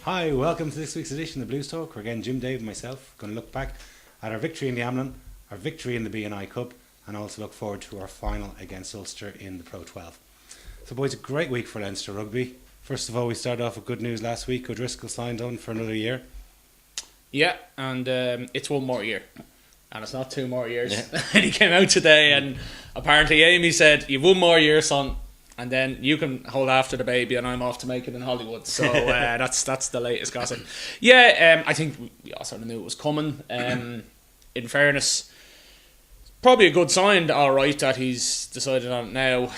Hi, welcome to this week's edition of Blues Talk. We're again Jim, Dave and myself going to look back at our victory in the Amlin, our victory in the B&I Cup, and also look forward to our final against Ulster in the Pro 12. So boys, a great week for Leinster Rugby. First of all, we started off with good news last week. O'Driscoll signed on for another year. Yeah, and it's one more year. And it's not 2 more years. Yeah. And he came out today and apparently Amy said, "You've 1 more year, son, and then you can hold after the baby and I'm off to make it in Hollywood." So that's the latest gossip. Yeah, I think we all sort of knew it was coming. In fairness, probably a good sign, alright, that he's decided on it now,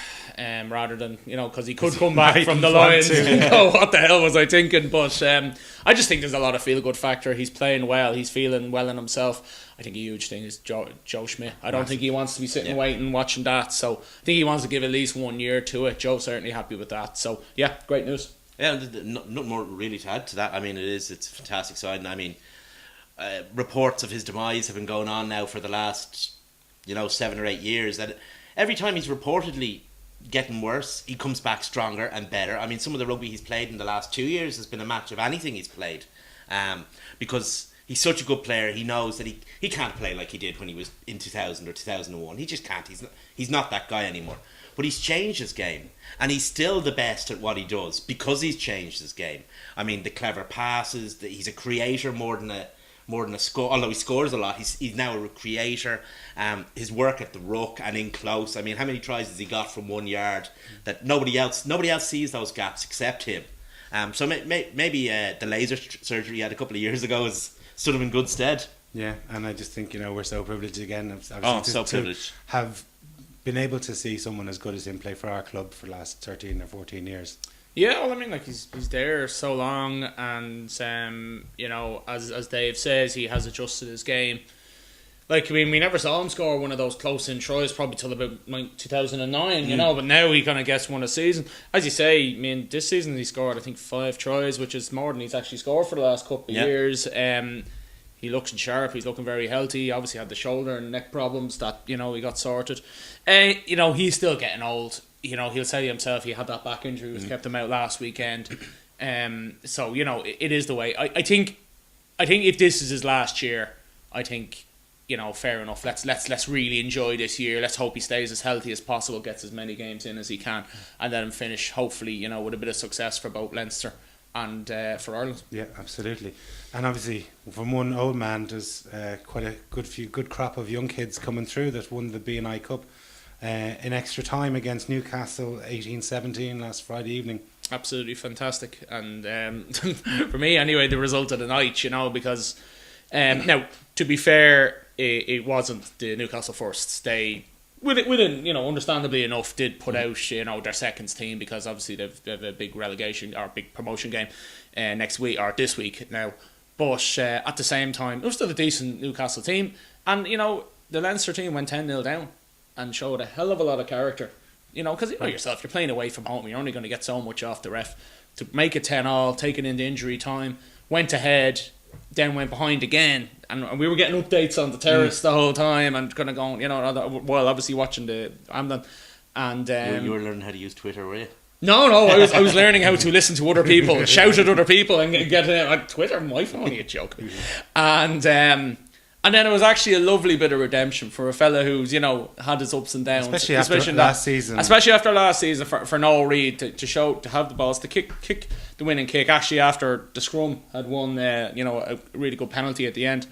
rather than, because he could come back from the Lions and go, what the hell was I thinking? But I just think there's a lot of feel-good factor. He's playing well, he's feeling well in himself. I think a huge thing is Joe Schmidt. I don't think he wants to be sitting waiting watching that, so I think he wants to give at least 1 year to it. Joe's certainly happy with that, so yeah, great news. Yeah, nothing more really to add to that. I mean, it's a fantastic sign. I mean, reports of his demise have been going on now for the last 7 or 8 years, that every time he's reportedly getting worse, he comes back stronger and better. I mean, some of the rugby he's played in the last 2 years has been a match of anything he's played, because he's such a good player. He knows that he can't play like he did when he was in 2000 or 2001. He just can't. He's not that guy anymore. But he's changed his game, and he's still the best at what he does because he's changed his game. I mean, the clever passes. He's a creator more than a score. Although he scores a lot, he's now a creator. His work at the ruck and in close. I mean, how many tries has he got from 1 yard that nobody else sees those gaps except him? So maybe the laser surgery he had a couple of years ago stood him in good stead. Yeah, and I just think we're so privileged again. Privileged. Have been able to see someone as good as him play for our club for the last 13 or 14 years. Yeah, well, I mean, he's there so long, and as Dave says, he has adjusted his game. We never saw him score one of those close-in tries probably till about 2009, but now he kind of gets one a season. As you say, I mean, this season he scored, I think, 5 tries, which is more than he's actually scored for the last couple of years. He looks sharp, he's looking very healthy. He obviously had the shoulder and neck problems that, he got sorted. He's still getting old. He'll tell you himself he had that back injury which kept him out last weekend. So, it is the way. I think if this is his last year, I think, fair enough. Let's really enjoy this year. Let's hope he stays as healthy as possible, gets as many games in as he can, and let him finish, hopefully, with a bit of success for both Leinster and for Ireland. Yeah, absolutely. And obviously, from one old man, there's quite a good crop of young kids coming through that won the B&I Cup in extra time against Newcastle 18-17 last Friday evening. Absolutely fantastic. And for me, anyway, the result of the night, because now, to be fair, it wasn't the Newcastle firsts. They, within understandably enough, did put out their seconds team, because obviously they have a big relegation or big promotion game next week or this week now. But at the same time, it was still a decent Newcastle team, and the Leinster team went 10-0 down and showed a hell of a lot of character. Because yourself, you're playing away from home, you're only going to get so much off the ref. To make it 10-all, take it into injury time, went ahead, then went behind again, and we were getting updates on the terrace the whole time, and kind of going, well, obviously watching the Amlin, and you were learning how to use Twitter, were you? No, I was learning how to listen to other people, shout at other people, and get Twitter. My phone, only a joke, and then it was actually a lovely bit of redemption for a fella who's had his ups and downs, especially after last season, for Noel Reid to have the balls to kick the winning kick. Actually, after the scrum had won, a really good penalty at the end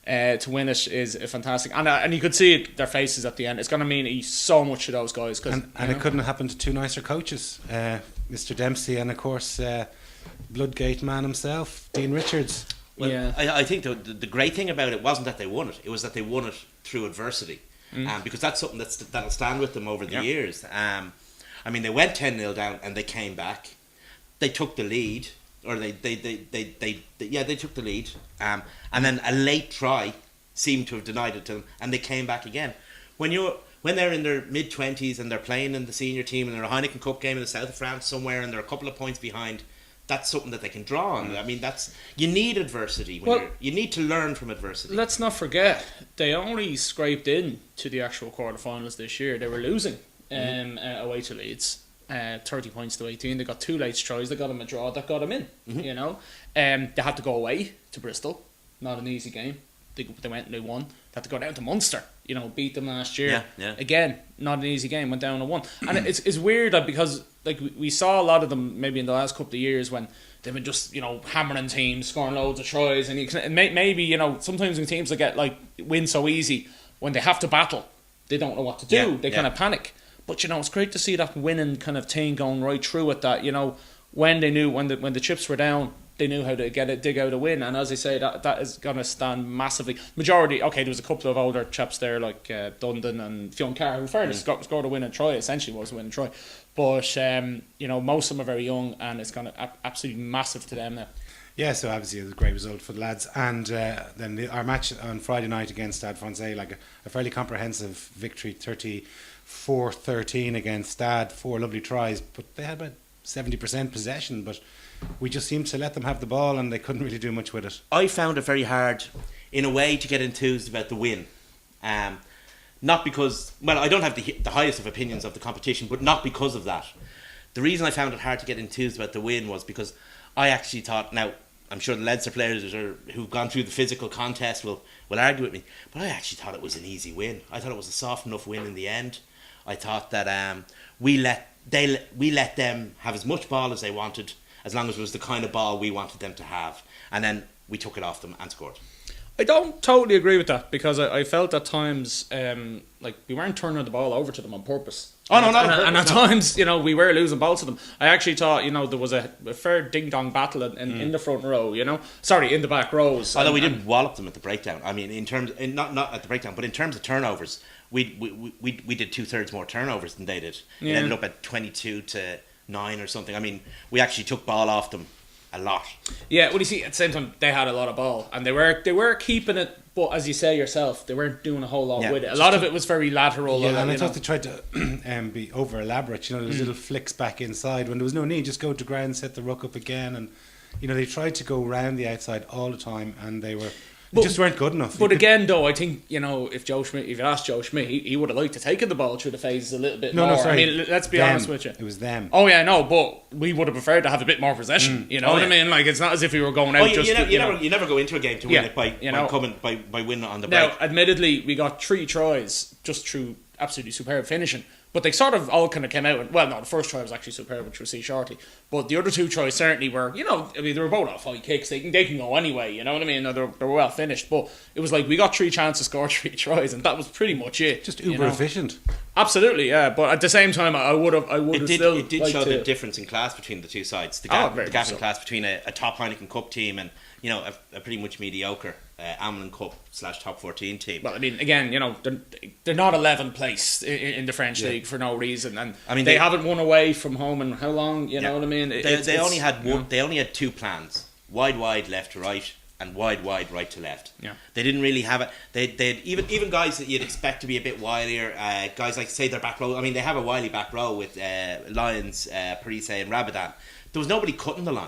to win it is fantastic, and you could see it, their faces at the end. It's going to mean so much to those guys, and it couldn't have happened to two nicer coaches, Mr. Dempsey and of course Bloodgate man himself, Dean Richards. Well, yeah. I think the great thing about it wasn't that they won it; it was that they won it through adversity, because that's something that'll stand with them over the years. I mean, they went 10-0 down and they came back. They took the lead, or they took the lead, and then a late try seemed to have denied it to them, and they came back again. When they're in their mid-20s and they're playing in the senior team and they're a Heineken Cup game in the south of France somewhere and they're a couple of points behind, that's something that they can draw on. I mean, you need adversity. You need to learn from adversity. Let's not forget, they only scraped in to the actual quarterfinals this year. They were losing away to Leeds. 30 points to 18. They got 2 late tries. They got him a draw. That got him in. You know, they had to go away to Bristol. Not an easy game. They went and they won. They had to go down to Munster. You know, beat them last year. Yeah. Again, not an easy game. Went down to 1. And it's weird that because like we saw a lot of them maybe in the last couple of years when they've been just, you know, hammering teams, scoring loads of tries, and you can maybe, you know, sometimes when teams that get like win so easy, when they have to battle, they don't know what to do. They kind of panic. But you know, it's great to see that winning kind of team going right through it. That, you know, when they knew when the chips were down, they knew how to dig out a win. And as I say, that is going to stand massively. Majority, okay, there was a couple of older chaps there like Dundon and Fionn Carr, who in fairness scored a winning try. Essentially was a winning try. But you know, most of them are very young, and it's going to absolutely massive to them now. Yeah, so obviously it was a great result for the lads. And then our match on Friday night against Stade Francais, like a fairly comprehensive victory, 34-13 against Stade, 4 lovely tries, but they had about 70% possession, but we just seemed to let them have the ball and they couldn't really do much with it. I found it very hard, in a way, to get enthused about the win. Not because, well, I don't have the highest of opinions of the competition, but not because of that. The reason I found it hard to get enthused about the win was because I actually thought, now, I'm sure the Leinster players who've gone through the physical contest will argue with me, but I actually thought it was an easy win. I thought it was a soft enough win in the end. I thought that we let them have as much ball as they wanted, as long as it was the kind of ball we wanted them to have, and then we took it off them and scored. I don't totally agree with that, because I felt at times like we weren't turning the ball over to them on purpose. Oh, no. And at times, you know, we were losing balls to them. I actually thought, you know, there was a fair ding-dong battle in the front row, you know. Sorry, in the back rows. Although we didn't wallop them at the breakdown. I mean, not at the breakdown, but in terms of turnovers, we did 2/3 more turnovers than they did. It ended up at 22-9 or something. I mean, we actually took ball off them a lot. Yeah, well, you see, at the same time, they had a lot of ball, and they were keeping it, but as you say yourself, they weren't doing a whole lot with it. A lot of it was very lateral. Yeah, and I thought they tried to be over elaborate. You know, there was little flicks back inside when there was no need. Just go to ground, set the ruck up again, and you know they tried to go round the outside all the time, and they just weren't good enough. But again, though, I think, you know, if you asked Joe Schmidt, he would have liked to take the ball through the phases a little bit more. No, sorry. I mean, let's be honest with you. It was them. Oh yeah, no, but we would have preferred to have a bit more possession. You know what I mean? Like, it's not as if we were going out. You never go into a game to win it by winning on the break. Now, admittedly, we got 3 tries just through absolutely superb finishing. But they sort of all kind of came out. And, well, no, the first try was actually superb, which we'll see shortly. But the other 2 tries certainly were, you know, I mean, they were both off high kicks. They can go anyway, you know what I mean? They were well finished. But it was like we got 3 chances to score 3 tries, and that was pretty much it. Just uber efficient. Absolutely, yeah. But at the same time, it did show the difference in class between the two sides. The gap in class between a top Heineken Cup team and, you know, a pretty much mediocre Amlin Cup / top 14 team. Well, I mean, again, you know, they're not 11th place in the French league for no reason, and I mean, they haven't won away from home in how long? You know what I mean? They only had 2 plans: wide, left to right, and wide, right to left. Yeah, they didn't really have it. They even guys that you'd expect to be a bit wilier, guys like, say, their back row. I mean, they have a wily back row with Lyons, Parise, and Rabadan. There was nobody cutting the line.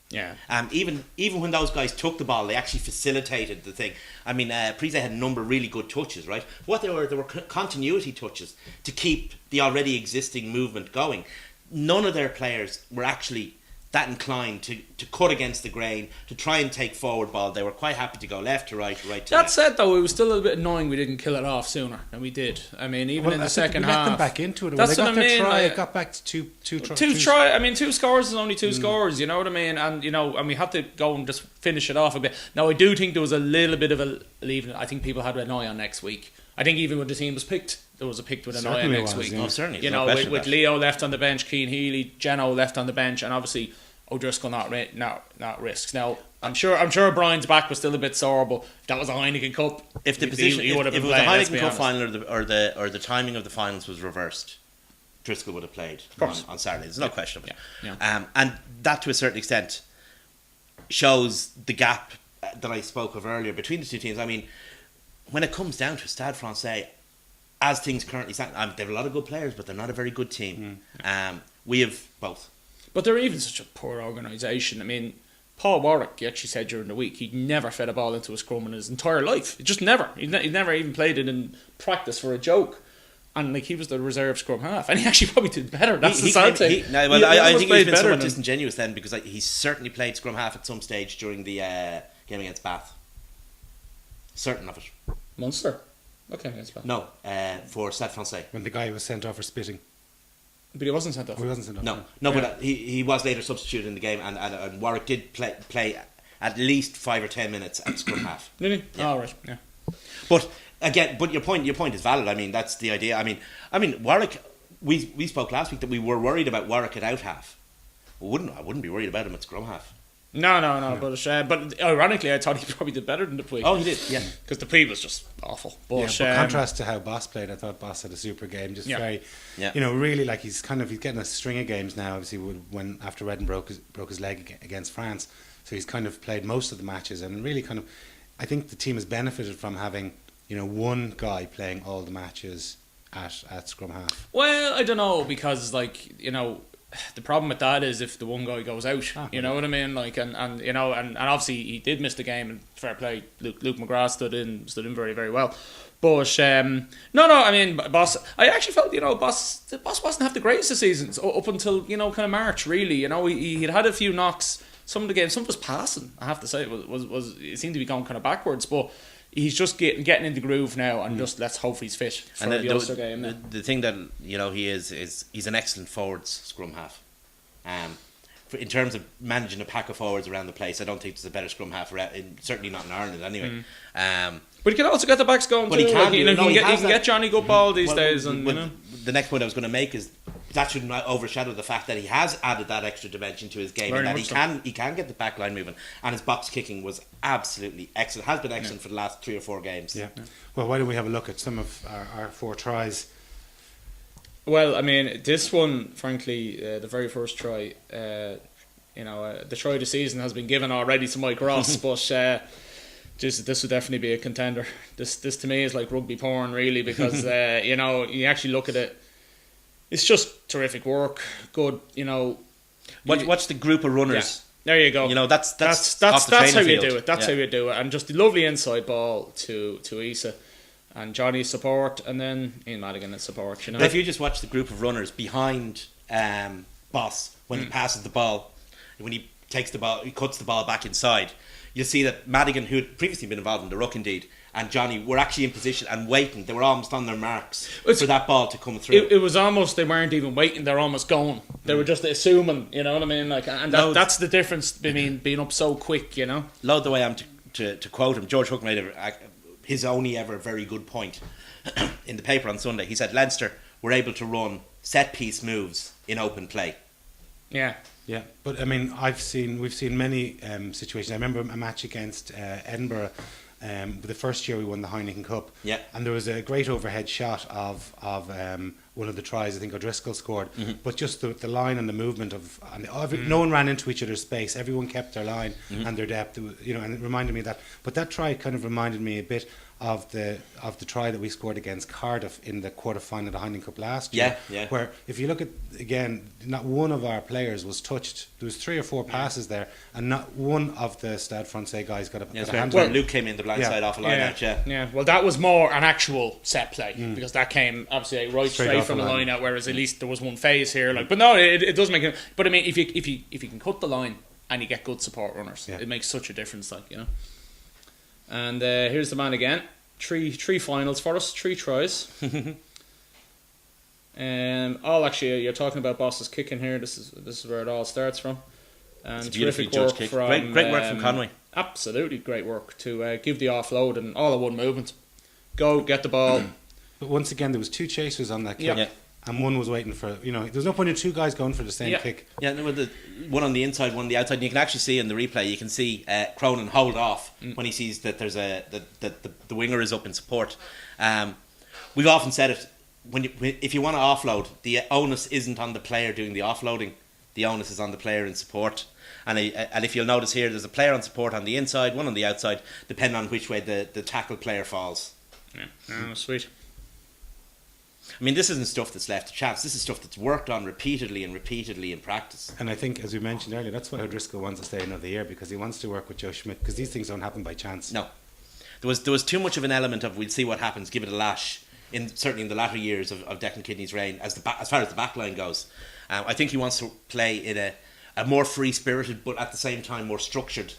Yeah. Even when those guys took the ball, they actually facilitated the thing. I mean, Parise had a number of really good touches, right? What there were continuity touches to keep the already existing movement going. None of their players were actually that inclined to cut against the grain, to try and take forward ball. They were quite happy to go left to right to that left. said, though, it was still a little bit annoying we didn't kill it off sooner, and we did. I mean, even in the second half, let them back into it. That's when they got what I mean. Their try, like, it got back to two try. I mean, 2 scores is only 2 scores. You know what I mean? And you know, and we had to go and just finish it off a bit. Now, I do think there was a little bit of a leaving. I think people had an eye on next week. I think even when the team was picked, there was a picked with an eye on next week. Oh, certainly. You know, with Leo left on the bench, Keane Healy, Geno left on the bench, and obviously O'Driscoll not risks. Now, I'm sure Brian's back was still a bit sore, but if that was a Heineken Cup, if the position, if it was a Heineken Cup final or the timing of the finals was reversed, Driscoll would have played on Saturday. There's no question of it. Yeah. And that, to a certain extent, shows the gap that I spoke of earlier between the two teams. I mean, when it comes down to Stade Francais, as things currently stand, they have a lot of good players, but they're not a very good team. We have both. But they're even such a poor organisation. I mean, Paul Warwick, he actually said during the week, he'd never fed a ball into a scrum in his entire life. Just never. He'd never even played it in practice for a joke. and like he was the reserve scrum half, and he actually probably did better. That's the sad thing. I think he's been somewhat disingenuous then, because he certainly played scrum half at some stage during the game against Bath. Certain of it. Munster. Okay, that's bad. No, for Stade Francais. When the guy was sent off for spitting. But he wasn't sent off. Oh, he wasn't sent off. No, but he was later substituted in the game, and Warwick did play at least 5 or 10 minutes at scrum half. Did he? Yeah. Oh, right. Yeah. But again, your point is valid. I mean, that's the idea. I mean, Warwick. We spoke last week that we were worried about Warwick at out half. I wouldn't be worried about him at scrum half. No. But ironically, I thought he probably did better than Dupuy. Oh, he did. Yeah, because Dupuy was just awful. But contrast to how Boss played, I thought Boss had a super game. Just very, really like he's getting a string of games now. Obviously, when after Redden broke his leg against France, so he's kind of played most of the matches, and really kind of, I think the team has benefited from having one guy playing all the matches at scrum half. Well, I don't know, because the problem with that is if the one guy goes out, you know what I mean? Like, and obviously he did miss the game, and fair play, Luke McGrath stood in very, very well. But I mean, Boss. I actually felt Boss wasn't half the greatest of seasons up until kind of March. Really, he'd had a few knocks. Some of the games, some of his passing, I have to say, it seemed to be going kind of backwards, but he's just getting in the groove now, and just let's hope he's fit for the Ulster game. The thing that he is he's an excellent forwards scrum half. In terms of managing a pack of forwards around the place, I don't think there's a better scrum half certainly not in Ireland anyway. But he can also get the backs going too. He can get Johnny good ball these days. And the next point I was going to make is that shouldn't overshadow the fact that he has added that extra dimension to his game, Very and that much he can get the back line moving, and his box kicking was absolutely excellent. Has been excellent for the last 3 or 4 games. Yeah. Well, why don't we have a look at some of our 4 tries? Well, I mean, this one, frankly, the very first try, the try of the season has been given already to Mike Ross, but this would definitely be a contender. This to me is like rugby porn, really, because you actually look at it. It's just terrific work. Good, Watch the group of runners. Yeah, there you go. That's how you do it. That's how you do it. And just the lovely inside ball to Issa, and Johnny's support, and then Ian Madigan at support. If you just watch the group of runners behind Boss when he passes the ball, when he takes the ball, he cuts the ball back inside. You'll see that Madigan, who had previously been involved in the ruck indeed, and Johnny were actually in position and waiting. They were almost on their marks for that ball to come through. It was almost, they weren't even waiting, they were almost going. They were just assuming, you know what I mean? Like, and that's the difference between being up so quick, Load the way I'm to quote him, George Hook made his only ever very good point in the paper on Sunday. He said Leinster were able to run set-piece moves in open play. Yeah. Yeah, but I mean, we've seen many situations. I remember a match against Edinburgh. The first year we won the Heineken Cup, and there was a great overhead shot of one of the tries. I think O'Driscoll scored, but just the line and the movement no one ran into each other's space. Everyone kept their line and their depth. And it reminded me of that. But that try kind of reminded me a bit of the try that we scored against Cardiff in the quarter final of the Heineken Cup last year. Yeah. Where if you look at again, not one of our players was touched. There was 3 or 4 passes there, and not one of the Stade Francais guys got a hand. Well, Luke came in the blind side off a line out. Yeah. Well, that was more an actual set play because that came absolutely right straight from the line out. Whereas at least there was one phase here. But no, it does make it. But I mean, if you can cut the line and you get good support runners, it makes such a difference. And here's the man again. Three finals for us, 3 tries. Actually, you're talking about Boss's kicking here. This is where it all starts from. And terrific work kick. from Great work from Conway. Absolutely great work to give the offload and all in one movement. Go get the ball. But once again, there was 2 chasers on that kick. Yeah. And one was waiting for, there's no point in 2 guys going for the same kick. Yeah, with the one on the inside, one on the outside. And you can actually see in the replay, you can see Cronin hold off when he sees that there's the winger is up in support. We've often said it, if you want to offload, the onus isn't on the player doing the offloading. The onus is on the player in support. And if you'll notice here, there's a player on support on the inside, one on the outside, depending on which way the tackle player falls. Yeah, sweet. I mean, this isn't stuff that's left to chance. This is stuff that's worked on repeatedly in practice. And I think, as we mentioned earlier, that's why O'Driscoll wants to stay another year, because he wants to work with Joe Schmidt, because these things don't happen by chance. No. There was too much of an element of we'll see what happens, give it a lash. certainly in the latter years of Declan Kidney's reign, as far as the back line goes. I think he wants to play in a more free-spirited, but at the same time more structured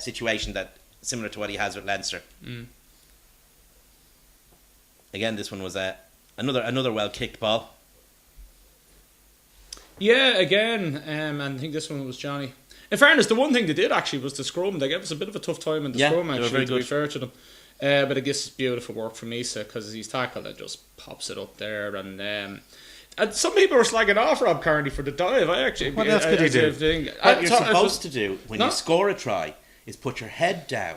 situation that similar to what he has with Leinster. Again, this one was another well-kicked ball. Yeah, again, and I think this one was Johnny. In fairness, the one thing they did actually was the scrum. They gave us a bit of a tough time in the scrum, they were actually, very to be good. fair to them. But I guess it's beautiful work from Issa because he's tackled and just pops it up there. And some people were slagging off Rob Kearney for the dive. I actually. What else could he do? What you're supposed to do when you score a try is put your head down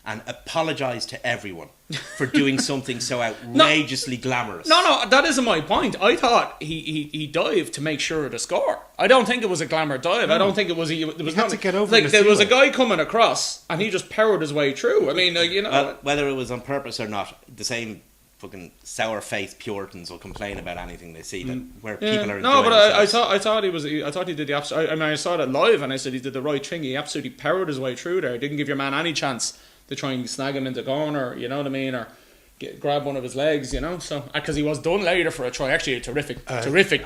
and apologise to everyone for doing something so outrageously glamorous. No, that isn't my point. I thought he dived to make sure of the score. I don't think it was a glamour dive. I don't think it was. There was had to get over like the there was a seaway. guy coming across and he just powered his way through. I mean, Whether it was on purpose or not, the same fucking sour-faced Puritans will complain about anything they see where people are. No, enjoying but I themselves. thought he was. I thought he did the absolute. I mean, I saw that live, and I said he did the right thing. He absolutely powered his way through there. Didn't give your man any chance to try and snag him into corner. You know what I mean, or grab one of his legs. You know, so because he was done later for a try. Actually, a terrific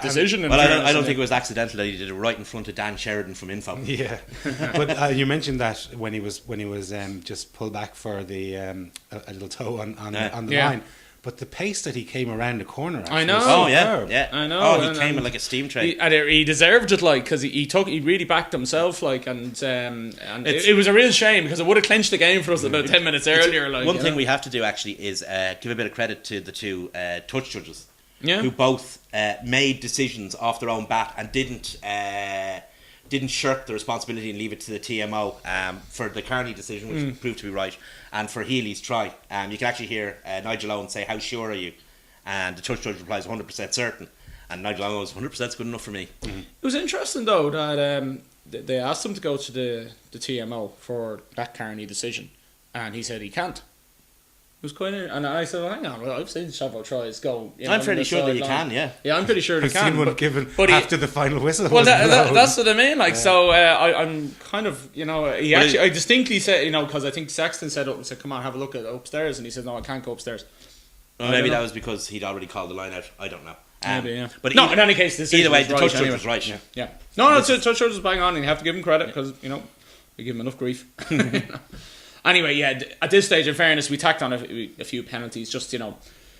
decision. Well, I don't think it was accidental that he did it right in front of Dan Sheridan from Info. Yeah, but you mentioned that when he was just pulled back for the a little toe on the line. But the pace that he came around the corner, I know. was Oh superb. yeah. I know. Oh, he and- came and in like a steam train. He deserved it, like, because he really backed himself, like, and it was a real shame because it would have clinched the game for us about 10 minutes earlier. Like, One thing we have to do actually is give a bit of credit to the two touch judges, Yeah. who both made decisions off their own bat and didn't shirk the responsibility and leave it to the TMO for the Kearney decision, which proved to be right, and for Healy's try. You can actually hear Nigel Owen say, "How sure are you?" And the touch judge replies, "100% certain." And Nigel Owen goes, "100% is good enough for me." It was interesting though that they asked him to go to the TMO for that Kearney decision, and he said he can't. It was quite, and I said, well, "Hang on, well, I've seen several tries go." I'm fairly sure that you can, yeah. Yeah, I'm pretty sure they I've can. seen one but- given but he- after the final whistle. Well, was blown. that's what I mean. Like, so I'm kind of, he But actually, I distinctly said, because I think Sexton said, "Come on, have a look at upstairs," and he said, "No, I can't go upstairs." Well, I maybe don't that know. was because he'd already called the line out. I don't know. Maybe, yeah. But No, in any case, the either way, decision the was touch right judge anyway. was right. Yeah. No, touch judge was bang on, and you have to give him credit because we give him enough grief. Anyway, yeah. At this stage, in fairness, we tacked on a few penalties, just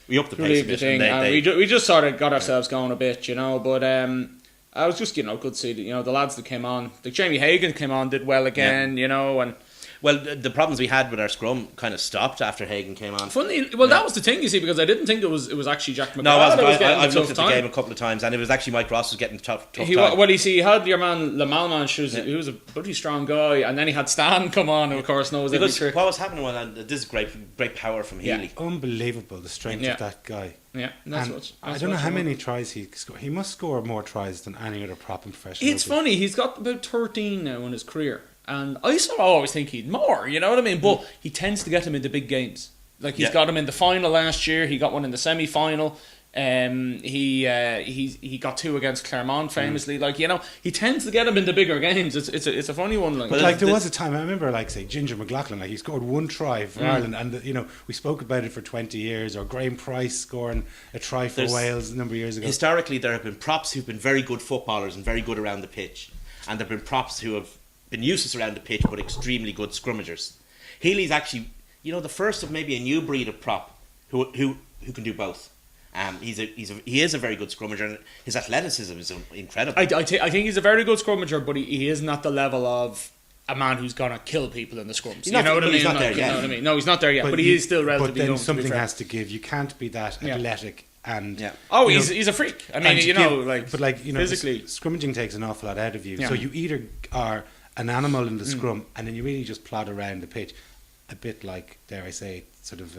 We upped the pace a relieve the bit. thing. And We just sort of got ourselves going a bit, But I was just good to see that the lads that came on, like Jamie Hagan came on, did well again, and. well, the problems we had with our scrum kind of stopped after Hagan came on. That was the thing, you see, because I didn't think it was actually Jack McGrath. No, that was getting I've a looked tough at the time. game a couple of times, and it was actually Mike Ross was getting tough time. He had your man Lamalman, who was a pretty strong guy, and then he had Stan come on, who of course knows every Because trick. what was happening was, and this is great power from Yeah. Healy. Unbelievable, the strength Yeah. of that guy. Yeah, And I don't know how many tries he scored. He must score more tries than any other prop in professional It's rugby. funny, he's got about 13 now in his career, and I always think he'd more, you know what I mean? But he tends to get him into big games. Like he's got him in the final last year. He got one in the semi-final. He got 2 against Clermont famously. Like he tends to get him into bigger games. It's a funny one. Like, But there was a time I remember, say Ginger McLaughlin, he scored 1 try for Ireland, and we spoke about it for 20 years. Or Graham Price scoring a try for Wales a number of years ago. Historically, there have been props who've been very good footballers and very good around the pitch, and there have been props who have been useless around the pitch but extremely good scrummagers. Healy's actually, the first of maybe a new breed of prop who can do both. He is a very good scrummager, and his athleticism is incredible. I think he's a very good scrummager, but he isn't at the level of a man who's gonna kill people in the scrums. He's not- you know what I mean? he's not there Like, yet. You know what I mean? No, he's not there yet, but he is still relatively But then young. to be something fair. has to give. You can't be that Yeah. athletic and Oh, you he's know, a freak. I and mean, to give- physically. scrimmaging takes an awful lot out of you. Yeah. So you either are an animal in the scrum, and then you really just plod around the pitch, a bit like, dare I say, sort of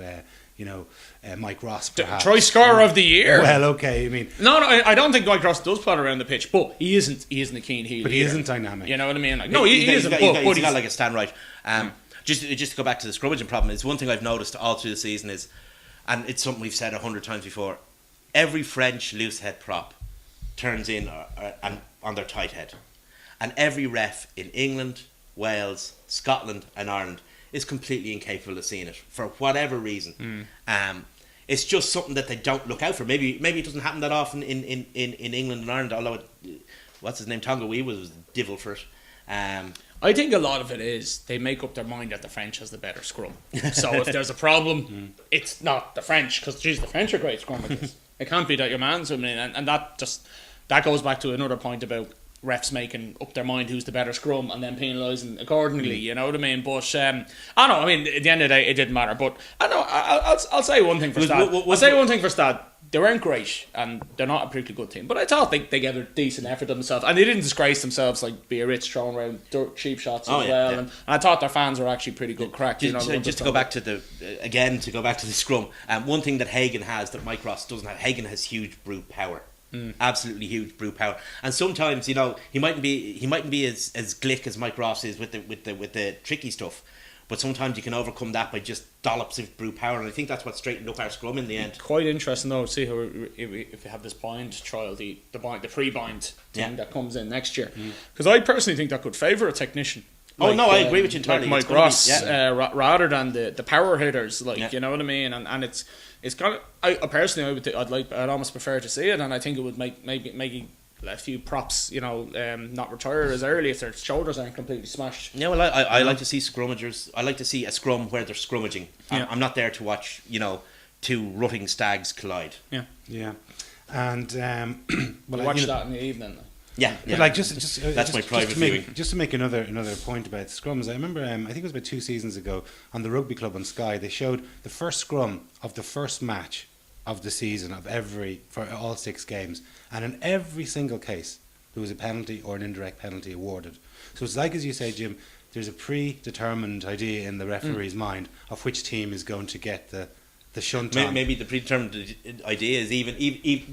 Mike Ross, perhaps. Try scorer of the year. Well, okay, I mean, No, I don't think Mike Ross does plot around the pitch, but he isn't a keen heel. but he either. isn't dynamic. You know what I mean? Like, no, he isn't. He's But got like a stand right. Just to go back to the scrummaging problem, it's one thing I've noticed all through the season is, and it's something we've said 100 times before, every French loose head prop turns in and on their tight head, and every ref in England, Wales, Scotland, and Ireland is completely incapable of seeing it for whatever reason. it's just something that they don't look out for. Maybe it doesn't happen that often in England and Ireland, although what's his name, Tonga Wee was devil for it. I think a lot of it is they make up their mind that the French has the better scrum. So if there's a problem, it's not the French, because the French are great scrummagers. It can't be that your man's swimming in, and that goes back to another point about refs making up their mind who's the better scrum and then penalising accordingly. You know what I mean? But I don't know. I mean, at the end of the day, it didn't matter. But I know I'll say one thing for Stad. I'll say one thing for Stad. They weren't great, and they're not a particularly good team. But I thought they gave a decent effort of themselves, and they didn't disgrace themselves like Biarritz throwing around cheap shots as well. Yeah. And I thought their fans were actually pretty good crack. Just to go back to the scrum, one thing that Hagan has that Mike Ross doesn't have. Hagan has huge brute power. Absolutely huge brute power, and sometimes he mightn't be as glick as Mike Ross is with the tricky stuff, but sometimes you can overcome that by just dollops of brute power, and I think that's what straightened up our scrum in the end. Quite interesting though to see how if we have this bind trial, the pre-bind thing that comes in next year, because I personally think that could favour a technitician. I agree with you entirely. Like Mike Ross, rather than the power hitters, you know what I mean, and it's kind of. I personally, I'd almost prefer to see it, and I think it would make a few props, not retire as early if their shoulders aren't completely smashed. Yeah, well, I like to see scrummagers. I like to see a scrum where they're scrummaging. I'm not there to watch, two rutting stags collide. Yeah, and watch that in the evening. Yeah. But like just that's my private viewing. Just to make another point about scrums, I remember I think it was about 2 seasons ago on the Rugby Club on Sky. They showed the first scrum of the first match of the season for all 6 games, and in every single case there was a penalty or an indirect penalty awarded. So it's like, as you say, Jim, there's a predetermined idea in the referee's mind of which team is going to get the shunt on. Maybe the predetermined idea is even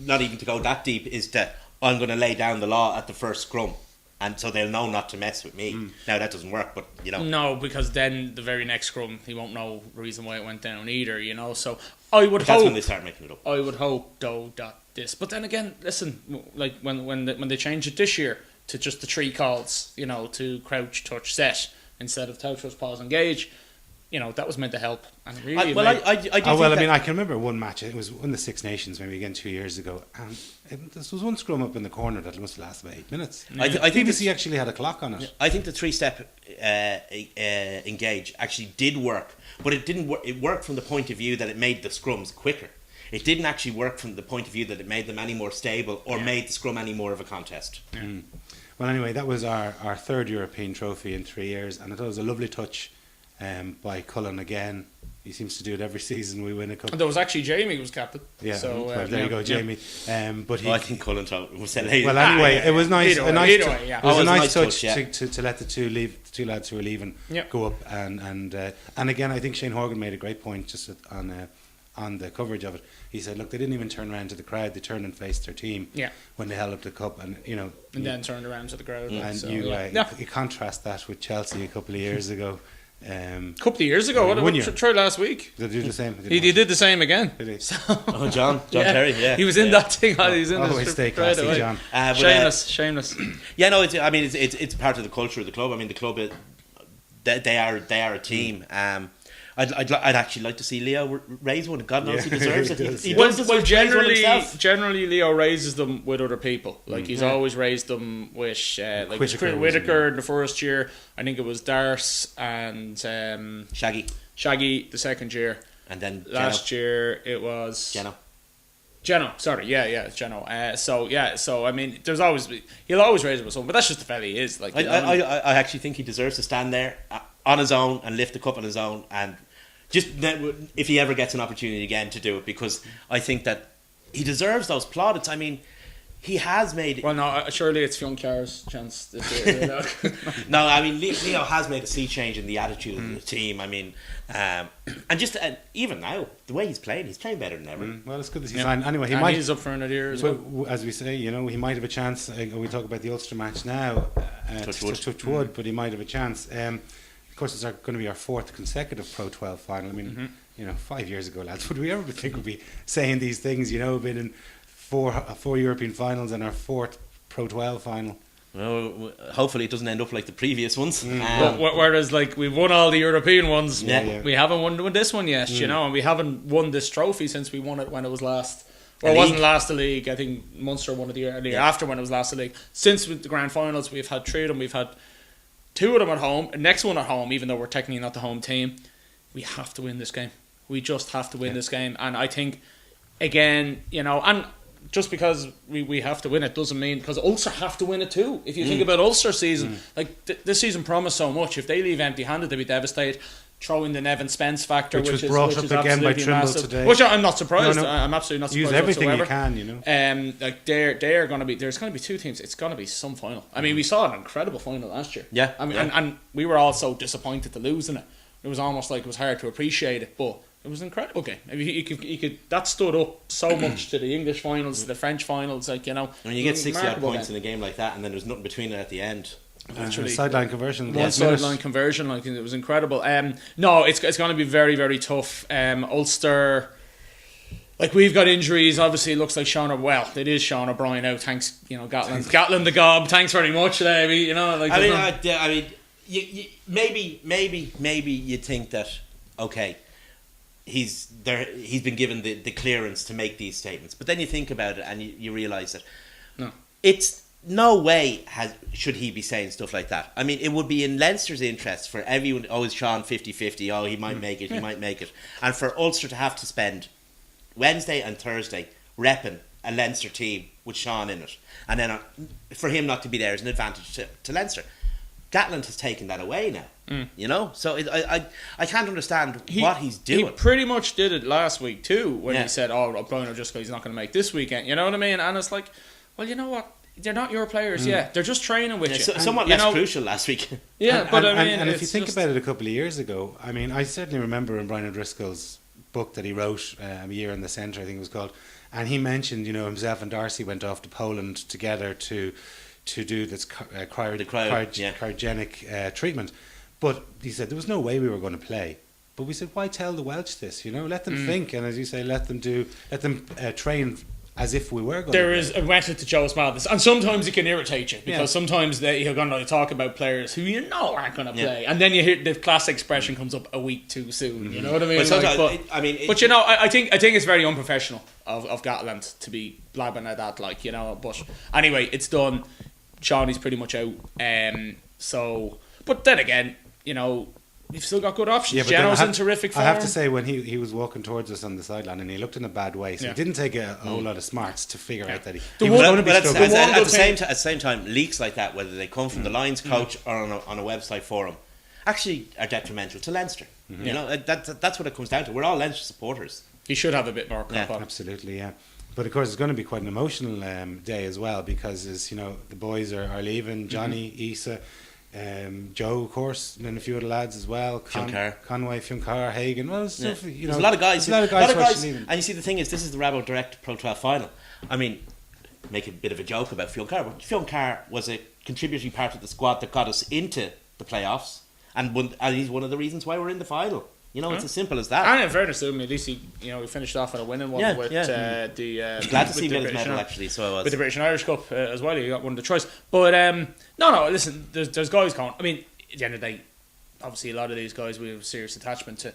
not even to go that deep, is that I'm going to lay down the law at the first scrum, and so they'll know not to mess with me. Now that doesn't work, but no, because then the very next scrum he won't know the reason why it went down either. So I would hope that's when they start making it up. I would hope though that this, but then again, listen, like when they change it this year to just the 3 calls, to crouch, touch, set instead of touch, pause, engage. That was meant to help. And really I can remember one match. It was in the Six Nations, maybe again 2 years ago, and this was one scrum up in the corner that must last about 8 minutes. I think BBC actually had a clock on it. I think the 3-step engage actually did work, but it didn't work. It worked from the point of view that it made the scrums quicker. It didn't actually work from the point of view that it made them any more stable or made the scrum any more of a contest. Well, anyway, that was our 3rd European trophy in 3 years, and I thought it was a lovely touch by Cullen again. He seems to do it every season we win a cup. And there was actually Jamie was captain. Yeah, so, there you go, Jamie. But I think Cullen was well, anyway, it was nice. It was a nice touch yeah. to let the two lads who were leaving go up, and again, I think Shane Horgan made a great point just on the coverage of it. He said, look, they didn't even turn around to the crowd; they turned and faced their team when they held up the cup, and and then turned around to the crowd. And you contrast that with Chelsea a couple of years ago. Couple of years ago, try last week. Did they do the same? He did the same again. Did he? So, John Terry, yeah. He was in that thing. He's in always stay classy, John. Shameless. Yeah, no, it's part of the culture of the club. I mean, the club, they are a team. I'd actually like to see Leo raise one. God knows he deserves it. He does deserve generally Leo raises them with other people. Like he's always raised them with Whittaker in the first year. I think it was Darce and Shaggy the second year, and then last year it was Geno, sorry, it's Geno. So I mean, he'll always raise it with someone, but that's just the fella he is. Like I actually think he deserves to stand there on his own and lift the cup on his own, and just if he ever gets an opportunity again to do it, because I think that he deserves those plaudits. I mean, he has made. Well, no, surely it's Fioncar's chance this year. No, I mean Leo has made a sea change in the attitude of the team. I mean, and just even now, the way he's playing better than ever. Well, it's good that he's signed. Anyway, he's up for another year as well. As we say, he might have a chance. We talk about the Ulster match now. Touch wood, but he might have a chance. Of course, it's going to be our 4th consecutive Pro 12 final. I mean, 5 years ago, lads, would we ever think we'd be saying these things? Been in four European finals and our 4th Pro 12 final. Well, hopefully it doesn't end up like the previous ones. Whereas, like, we've won all the European ones, Yeah. we haven't won this one yet, you know, and we haven't won this trophy since we won it when it was last. Or The it wasn't league. last the league. I think Munster won it the year after when it was last the league. Since with the grand finals, we've had 3 of them. We've had 2 of them at home. The next one at home, even though we're technically not the home team. We have to win this game. We just have to win this game. And I think, again, you know, and just because we have to win it doesn't mean, because Ulster have to win it too. If you think about Ulster season, like this season promised so much. If they leave empty-handed, they'd be devastated. Throw in the Nevin Spence factor, Which was brought up again by absolutely Trimble massive. today. Which I'm not surprised. No. I'm absolutely not surprised. Use everything whatsoever. you can, you know. Like they're going to be. There's going to be 2 teams. It's going to be some final. I mean, we saw an incredible final last year. Yeah, I mean, yeah. and we were all so disappointed to lose in it. It was almost like it was hard to appreciate it, but it was an incredible game. I mean, you could that stood up so much to the English finals, to the French finals. Like, you know, When you get 60 odd remarkable points game. in a game like that, and then there's nothing between it at the end. Literally. Sideline conversion. One last minute. sideline conversion, like, it was incredible. No, it's going to be very, very tough. Ulster, like, we've got injuries. Obviously, it looks like it is Sean O'Brien out. Thanks, you know, Gatlin the Gob. Thanks very much, Davey. You know, like, I mean, you maybe you think that, okay, he's been given the clearance to make these statements, but then you think about it and you realise that it's no way should he be saying stuff like that. I mean, it would be in Leinster's interest for everyone. Oh, is Sean 50-50? Oh, he might make it. He might make it. And for Ulster to have to spend Wednesday and Thursday repping a Leinster team with Sean in it, and then for him not to be there is an advantage to Leinster. Gatland has taken that away now, you know. So I can't understand what he's doing. He pretty much did it last week too, when Yeah. he said, "Oh, O'Brien just he's not going to make this weekend." You know what I mean? And it's like, well, you know what? They're not your players, they're just training with you. Somewhat you less know, crucial last week. Yeah, but I mean, and if you it's think just- about it, a couple of years ago, I mean, I certainly remember in Brian O'Driscoll's book that he wrote, A Year in the Centre, I think it was called, and he mentioned, you know, himself and Darcy went off to Poland together to do this cryogenic treatment. But he said there was no way we were going to play. But we said, why tell the Welsh this? You know, let them think, and as you say, let them train as if we were going. There to is a method to Joe's madness, and sometimes it can irritate you because sometimes you're going to talk about players who you know aren't going to play, and then you hear the classic expression comes up a week too soon. You know what I mean? But sometimes, Like, but you know, I think it's very unprofessional of Gatland to be blabbing at that, like, you know. But anyway, it's done. Shawnee's pretty much out. So, but then again, you know, we've still got good options. but then Geno's in terrific form. I have to say, when he was walking towards us on the sideline and he looked in a bad way, so it didn't take a whole lot of smarts to figure out that he was going to be But struggling. at the same time, leaks like that, whether they come from the Lions coach or on a website forum, actually are detrimental to Leinster. You know, that's what it comes down to. We're all Leinster supporters. He should have a bit more comp on. Absolutely, yeah. But of course, it's going to be quite an emotional day as well, because as you know, the boys are leaving. Johnny, Issa, Joe, of course, and then a few other lads as well. Conway, Fioncar, Hagan. Well, you know, There's a lot of guys. There's a lot of guys. And you see, the thing is, this is the Rabo Direct Pro 12 final. I mean, make a bit of a joke about Fioncar, but Fioncar was a contributory part of the squad that got us into the playoffs, and he's one of the reasons why we're in the final. You know, it's as simple as that. And in fairness to him, at least he finished off on a winning one with the. Glad to see with him the get his medal, British- actually. So I was. with the British and Irish Cup as well. He got one of the tries. But no, listen, there's guys going. I mean, at the end of the day, obviously a lot of these guys we have a serious attachment to.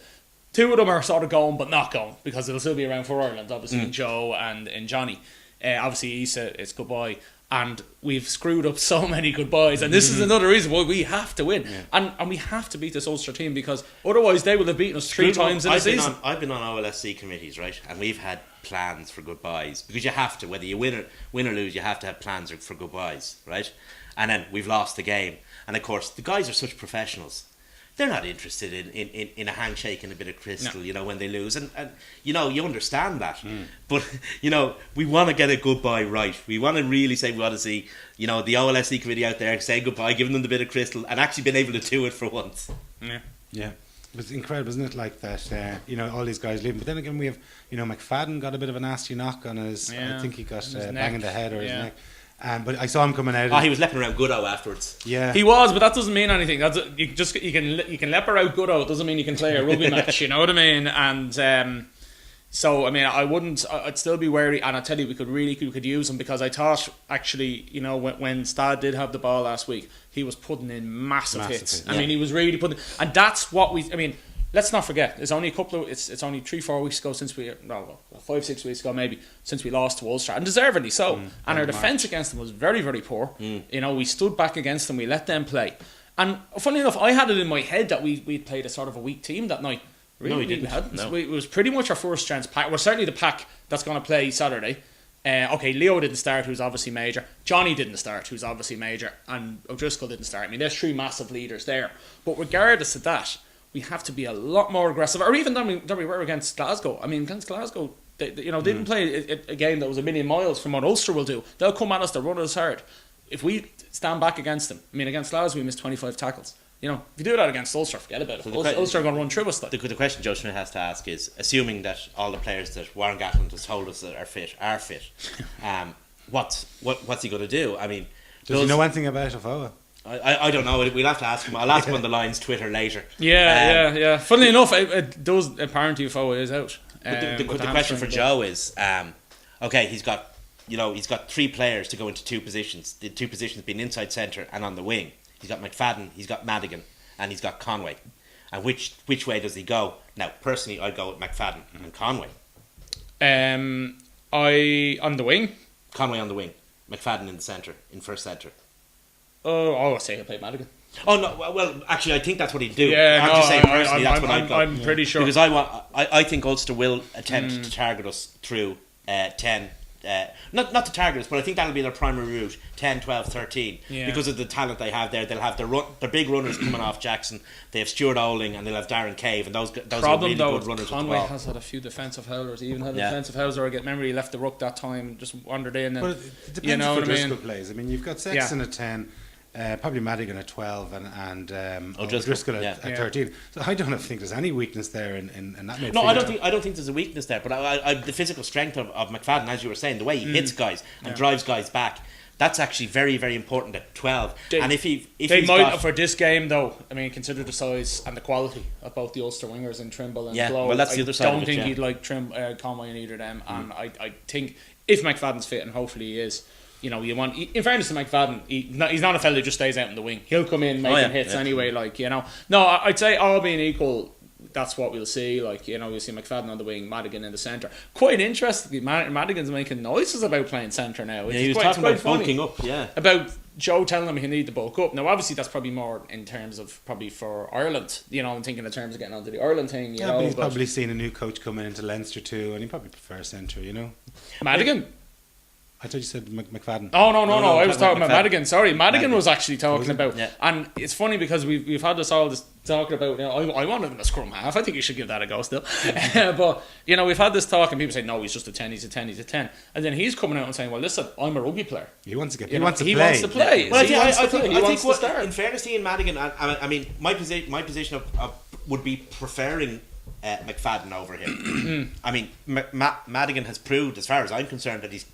2 of them are sort of going but not going because they'll still be around for Ireland, obviously, in Joe and in Johnny. Obviously, Issa, it's goodbye. And we've screwed up so many goodbyes, and this is another reason why we have to win, and we have to beat this Ulster team, because otherwise they will have beaten us 3 times in a season. I've been on OLSC committees, right, and we've had plans for goodbyes, because you have to, whether you win or lose, you have to have plans for goodbyes, right? And then we've lost the game, and of course the guys are such professionals. They're not interested in a handshake and a bit of crystal, you know, when they lose. And you know, you understand that. But, you know, we want to get a goodbye right. We want to really say, we want to see, you know, the OLSC committee out there say goodbye, giving them the bit of crystal, and actually being able to do it for once. Yeah. It was incredible, isn't it? Like that, you know, all these guys leaving. But then again, we have, you know, McFadden got a bit of a nasty knock on his, I think he got bang in the head or his neck. But I saw him coming out. He was lepping around Goodo afterwards. Yeah, he was, but that doesn't mean anything. You can leper out Goodo. It doesn't mean you can play a rugby match. You know what I mean? And So I mean, I'd still be wary, and I tell you, we could use him, because I thought actually, when Stad did have the ball last week, he was putting in massive hits. hits. I mean, he was really putting, and that's what I mean, let's not forget, it's only it's only 3-4 weeks ago since 5-6 weeks ago maybe, since we lost to Ulster, and deservedly so. And our defence against them was very, very poor. We stood back against them, we let them play. And funny enough, I had it in my head that we'd played a sort of a weak team that night. Really, No, we didn't. We hadn't. No. It was pretty much our first chance pack. Well, certainly the pack that's going to play Saturday. Okay, Leo didn't start, who's obviously major. Johnny didn't start, who's obviously major. And O'Driscoll didn't start. I mean, there's 3 massive leaders there. But regardless of that, we have to be a lot more aggressive. Or even than we were against Glasgow. I mean, against Glasgow, they didn't play a game that was a million miles from what Ulster will do. They'll come at us, they'll run us hard. If we stand back against them, I mean, against Glasgow, we missed 25 tackles. If you do that against Ulster, forget about it. Ulster are going to run through us. The question Joe Schmidt has to ask is, assuming that all the players that Warren Gatland has told us that are fit, what's he going to do? I mean, Does he know anything about Afoa? I don't know. We'll have to ask him. I'll ask him on the Lions Twitter later. Yeah. Funnily enough, those apparently Afoa is out. The question for Joe is, okay, he's got 3 players to go into 2 positions. The 2 positions being inside centre and on the wing. He's got McFadden, he's got Madigan, and he's got Conway. And which way does he go? Now, personally, I'd go with McFadden and Conway. On the wing. Conway on the wing, McFadden in the centre, in first centre. I'll say he'll play Madigan. Oh no! Well, actually, I think that's what he'd do. Yeah, I'm just saying personally, that's what I'd go. I'm pretty sure, because I think Ulster will attempt to target us through 10. Not to target us, but I think that'll be their primary route, 10, 12, 13. Yeah. Because of the talent they have there. They'll have their big runners coming off Jackson. They have Stuart Olding and they'll have Darren Cave, and those are really good runners. Conway with the ball. has had a few defensive howlers. He even had a defensive howler. I get memory, he left the ruck that time and just wandered in. And, But it depends what if I mean? O'Driscoll plays. I mean, you've got Sexton at 10, probably Madigan at 12, and O'Driscoll at 13. So I don't think there's any weakness there in that midfield. No, I don't think there's a weakness there. But the physical strength of McFadden, as you were saying, the way he hits guys and drives guys back, that's actually very, very important at 12. And if they he's might got, for this game though. I mean, consider the size and the quality of both the Ulster wingers in Trimble and Blow. Well, that's the other side. I don't think he'd like Conway in either of them. And I think if McFadden's fit, and hopefully he is, you want. In fairness to McFadden, he's not a fella who just stays out in the wing. He'll come in making hits anyway. No, I'd say all being equal, that's what we'll see. We'll see McFadden on the wing, Madigan in the centre. Quite interestingly, Madigan's making noises about playing centre now. He was talking about bulking up. Yeah, about Joe telling him he need to bulk up. Now, obviously, that's probably more in terms of probably for Ireland. I'm thinking in terms of getting onto the Ireland thing. But he's probably seen a new coach coming into Leinster too, and he probably prefers centre. Madigan. I thought you said McFadden. Oh no! I was talking about McFadden. Madigan. Sorry, Madigan was actually talking about. Yeah. And it's funny because we've had this talking about. I wanted him a scrum half. I think you should give that a go still. But we've had this talk, and people say no, he's just a 10. He's a 10. He's a 10. And then he's coming out and saying, well, listen, I'm a rugby player. He wants to get. He wants to play. Well, I think in fairness to Ian Madigan, I mean, my position would be preferring McFadden over him. I mean, Madigan has proved, as far as I'm concerned, that he's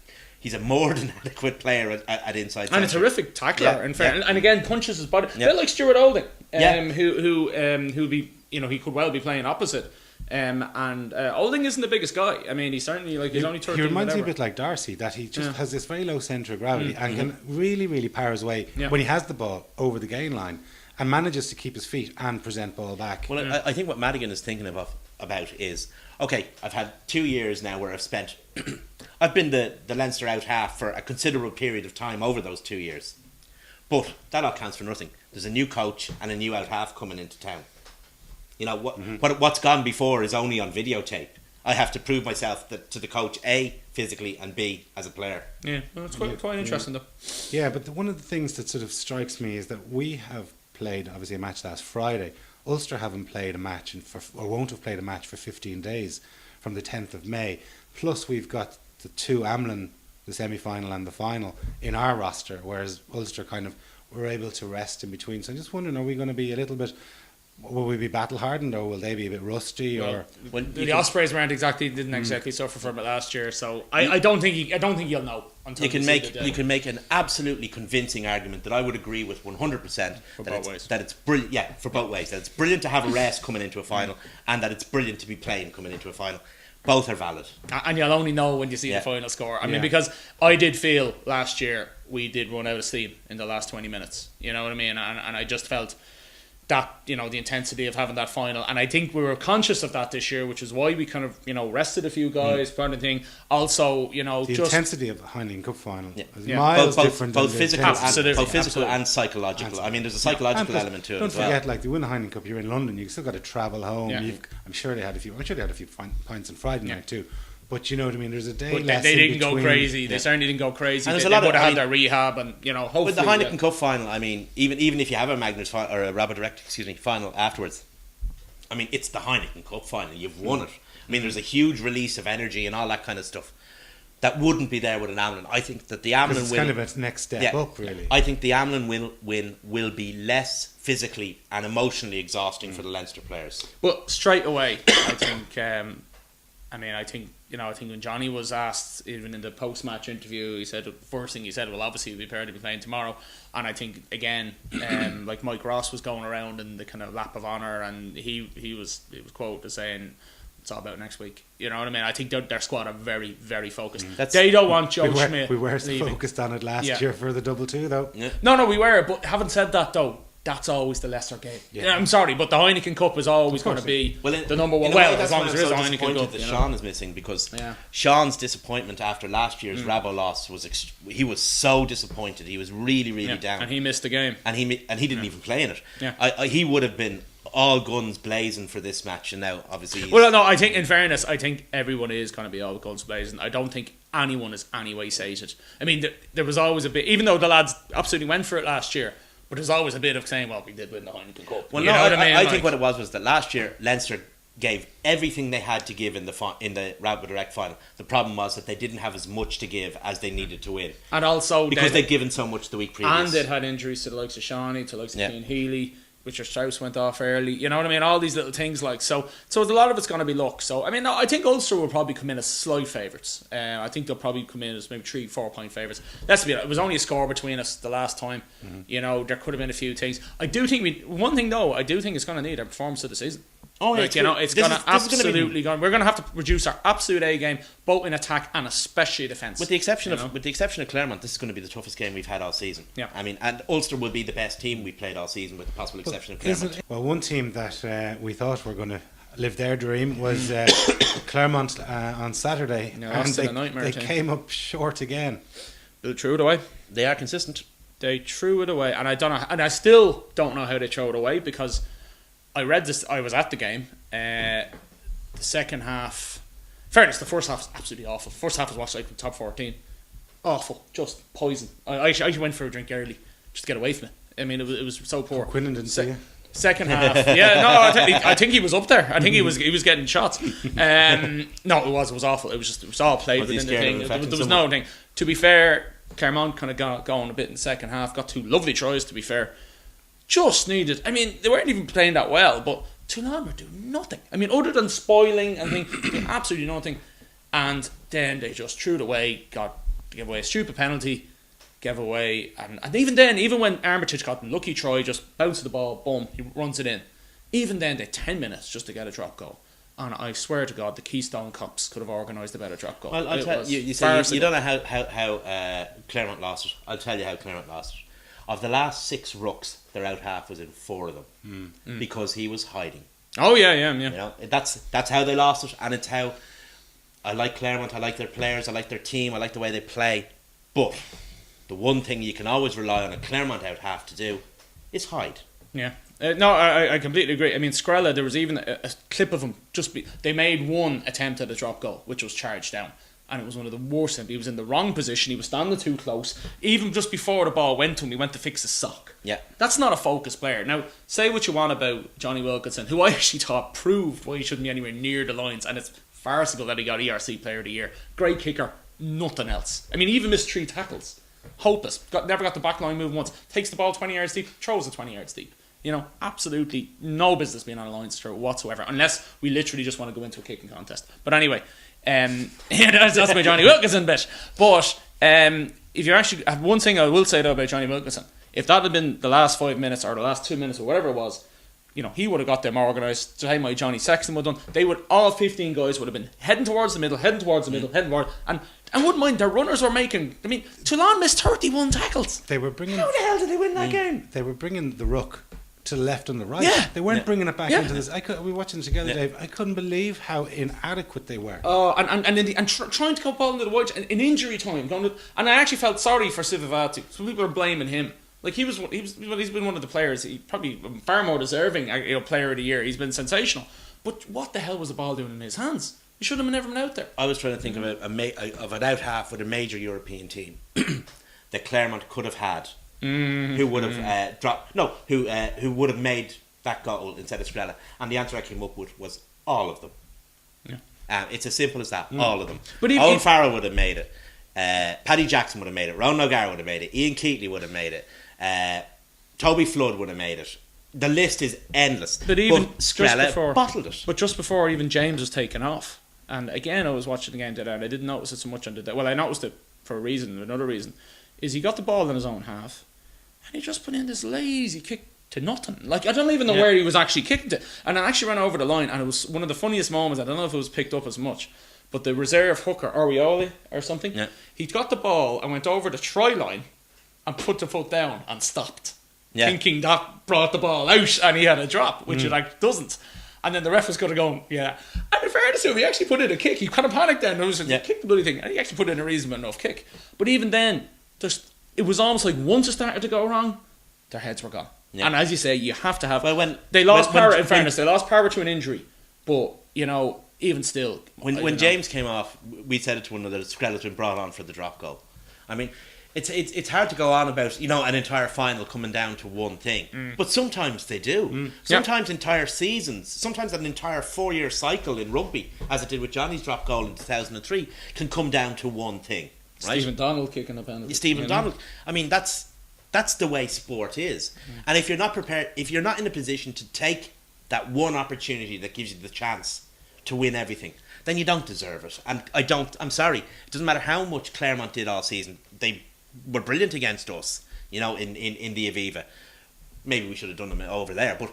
a more than adequate player at inside centre. And a terrific tackler, and again punches his body. Yeah. A bit like Stuart Olding, who'll be, he could well be playing opposite. And Olding isn't the biggest guy. I mean, he's certainly he's only 13. He reminds me a bit like Darcy, that he just has this very low centre of gravity and can really, really power his way when he has the ball over the gain line and manages to keep his feet and present ball back. Well, I think what Madigan is thinking about is, okay, I've had 2 years now where I've spent. I've been the Leinster out half for a considerable period of time over those 2 years. But that all counts for nothing. There's a new coach and a new out half coming into town. What's gone before is only on videotape. I have to prove myself to the coach, A, physically, and B, as a player. Yeah, well, it's quite interesting though. Yeah, but one of the things that sort of strikes me is that we have played, obviously, a match last Friday. Ulster haven't played a match or won't have played a match for 15 days from the 10th of May. Plus, we've got the 2 Amlin, the semi-final and the final, in our roster, whereas Ulster kind of were able to rest in between. So I'm just wondering, are we going to be a little bit... Will we be battle hardened, or will they be a bit rusty? Well, or the Ospreys didn't exactly suffer from it last year, so I don't think you'll know until you can make an absolutely convincing argument that I would agree with 100% for both ways. That it's brilliant. Yeah, for both ways. That it's brilliant to have a rest coming into a final, and that it's brilliant to be playing coming into a final. Both are valid. And you'll only know when you see the final score. I mean, because I did feel last year we did run out of steam in the last 20 minutes. You know what I mean? And I just felt that, you know, the intensity of having that final. And I think we were conscious of that this year, which is why we kind of, you know, rested a few guys, kind of thing. Also, you know, the just intensity of the Heineken Cup final is Yeah. miles both different. both than physical, the intensity. and, both physical Absolutely. and psychological. I mean, there's a psychological element to it Don't as well. forget, like, you win the Heineken Cup, you're in London, you still got to travel home. Yeah. I'm sure they had a few pints on Friday night too. But you know what I mean. There's a day but less. they in didn't go between. crazy. They certainly didn't go crazy. And there's They a lot of- would have I had mean, their rehab, and you know, hopefully With the Heineken Cup final, I mean, even if you have a Magners final or a Rabbit Direct, final afterwards, I mean, it's the Heineken Cup final. You've won it. I mean, there's a huge release of energy and all that kind of stuff that wouldn't be there with an Amlin. I think that the 'Cause Amlin it's win, kind of its next step up, really. I think the Amlin win will be less physically and emotionally exhausting for the Leinster players. Well, straight away, I think. I think when Johnny was asked, even in the post-match interview, he said the first thing he said, well, obviously we'll be prepared to be playing tomorrow. And I think again, like Mike Ross was going around in the kind of lap of honour, and he was quoted as saying, it's all about next week. You know what I mean? I think their squad are very, very focused. They don't want Joe Schmidt. We were leaving. focused on it last year for the 2-2, though. Yeah. No, we were. But having said that, though, that's always the Leicester game. Yeah. I'm sorry, but the Heineken Cup is always going to be the number one. Well, as long as there is a Heineken Cup. That You know? Sean is missing, because Sean's disappointment after last year's Rabo loss was he was so disappointed. He was really, really down, and he missed the game. and he didn't even play in it. Yeah. He would have been all guns blazing for this match, and now obviously. Well, no, I think in fairness, I think everyone is going to be all guns blazing. I don't think anyone is anyway sated. I mean, there was always a bit, even though the lads absolutely went for it last year. But there's always a bit of saying, well, we did win the Heineken Cup. Well, you no, know what I mean? I think what it was that last year Leinster gave everything they had to give in the Rabbit Direct final. The problem was that they didn't have as much to give as they needed to win, and also because they'd given so much the week previous, and they'd had injuries to the likes of Shawnee, to the likes of Cian Healy. Richard Strauss went off early. You know what I mean? All these little things like so. A lot of it's going to be luck. So I mean, no, I think Ulster will probably come in as slight favourites. I think they'll probably come in as maybe 3-4 point favourites. Let's be honest, it was only a score between us the last time. You know, there could have been a few things. I do think one thing though, I do think it's going to need a performance of the season. Oh, like, you know, it's going to absolutely go. We're going to have to produce our absolute A game, both in attack and especially defence. With the exception of Claremont, this is going to be the toughest game we've had all season. Yeah. I mean, and Ulster will be the best team we played all season, with the possible exception of Claremont. Well, one team that we thought were going to live their dream was Claremont on Saturday, and they came up short again. They threw it away. They are consistent. They threw it away, and I don't know, and I still don't know how they throw it away, because I read this. I was at the game. The second half, fairness, the first half was absolutely awful. First half was watched like the top 14. Awful, just poison. I actually went for a drink early just to get away from it. I mean, it was so poor. Quinlan didn't see you. Second half, I think he was up there. I think he was getting shots. No, it was awful. It was all played within the thing. There was no thing. To be fair, Claremont kind of got going a bit in the second half. Got 2 lovely tries. To be fair, just needed. I mean, they weren't even playing that well, but Toulon were doing nothing. I mean, other than spoiling and things, doing absolutely nothing. And then they just threw it away. Gave away a stupid penalty. Gave away, and even then, even when Armitage got the lucky try, just bounced the ball, boom, he runs it in. Even then, they had 10 minutes just to get a drop goal. And I swear to God, the Keystone Cops could have organised a better drop goal. Well, I'll tell you, you don't know how Claremont lost it. I'll tell you how Claremont lost it. Of the last 6 rucks, their out half was in 4 of them, because he was hiding. Oh yeah. You know, that's how they lost it, and it's how I like Claremont. I like their players. I like their team. I like the way they play. But the one thing you can always rely on a Claremont out half to do is hide. Yeah. No, I completely agree. I mean, Skrella, there was even a clip of him. They made one attempt at a drop goal, which was charged down. And it was one of the worst. He was in the wrong position. He was standing too close. Even just before the ball went to him, he went to fix his sock. Yeah. That's not a focused player. Now, say what you want about Johnny Wilkinson, who I actually thought proved why he shouldn't be anywhere near the lines. And it's farcical that he got ERC Player of the Year. Great kicker, nothing else. I mean, he even missed 3 tackles. Hopeless. Never got the back line moving once. Takes the ball 20 yards deep, throws it 20 yards deep. You know, absolutely no business being on a lines throw whatsoever, unless we literally just want to go into a kicking contest. But anyway, that's my Johnny Wilkinson bit. But if you actually have one thing I will say though about Johnny Wilkinson, if that had been the last 5 minutes or the last 2 minutes or whatever it was, you know, he would have got them organised. Same way Johnny Sexton would have done. They would, all 15 guys would have been heading towards the middle, heading towards, and I wouldn't mind, their runners were making, I mean, Toulon missed 31 tackles. They were bringing. How the hell did they win that game? They were bringing the ruck to the left and the right. Yeah. They weren't bringing it back Yeah. into this. We were watching it together, Dave. I couldn't believe how inadequate they were. Oh, trying to go ball into the white in injury time. And I actually felt sorry for Sivivatu. Some people are blaming him. Like he's been one of the players. He probably far more deserving, player of the year. He's been sensational. But what the hell was the ball doing in his hands? He should have never been out there. I was trying to think of an out half with a major European team that Claremont could have had, who would have dropped. No, who would have made that goal instead of Strella. And the answer I came up with was all of them. Yeah. It's as simple as that. All of them. But Owen Farrell would have made it. Paddy Jackson would have made it. Ronan O'Gara would have made it. Ian Keatley would have made it. Toby Flood would have made it. The list is endless. But even Strella bottled it. But just before even James was taken off, and again I was watching the game today, and I didn't notice it so much on the day. Well, I noticed it for a reason. Another reason is he got the ball in his own half, and he just put in this lazy kick to nothing. Like, I don't even know where he was actually kicking to. And I actually ran over the line, and it was one of the funniest moments. I don't know if it was picked up as much, but the reserve hooker, Orioli or something, he got the ball and went over the try line and put the foot down and stopped, thinking that brought the ball out and he had a drop, which it like doesn't. And then the ref was going to go, yeah. And in fairness to him, he actually put in a kick. He kind of panicked then. He kicked the bloody thing, and he actually put in a reasonable enough kick. But even then, it was almost like once it started to go wrong, their heads were gone. Yeah. And as you say, you have to have. Well, when they lost power, in fairness, they lost power to an injury. But even still, when James came off, we said it to one another. Skrella's been brought on for the drop goal. I mean, it's hard to go on about an entire final coming down to one thing, but sometimes they do. Sometimes entire seasons, sometimes an entire 4-year cycle in rugby, as it did with Johnny's drop goal in 2003, can come down to one thing. Right? Stephen Donald kicking a penalty. Stephen Donald. I mean, that's the way sport is. And if you're not prepared, if you're not in a position to take that one opportunity that gives you the chance to win everything, then you don't deserve it. And I'm sorry, it doesn't matter how much Claremont did all season. They were brilliant against us, in the Aviva. Maybe we should have done them over there, but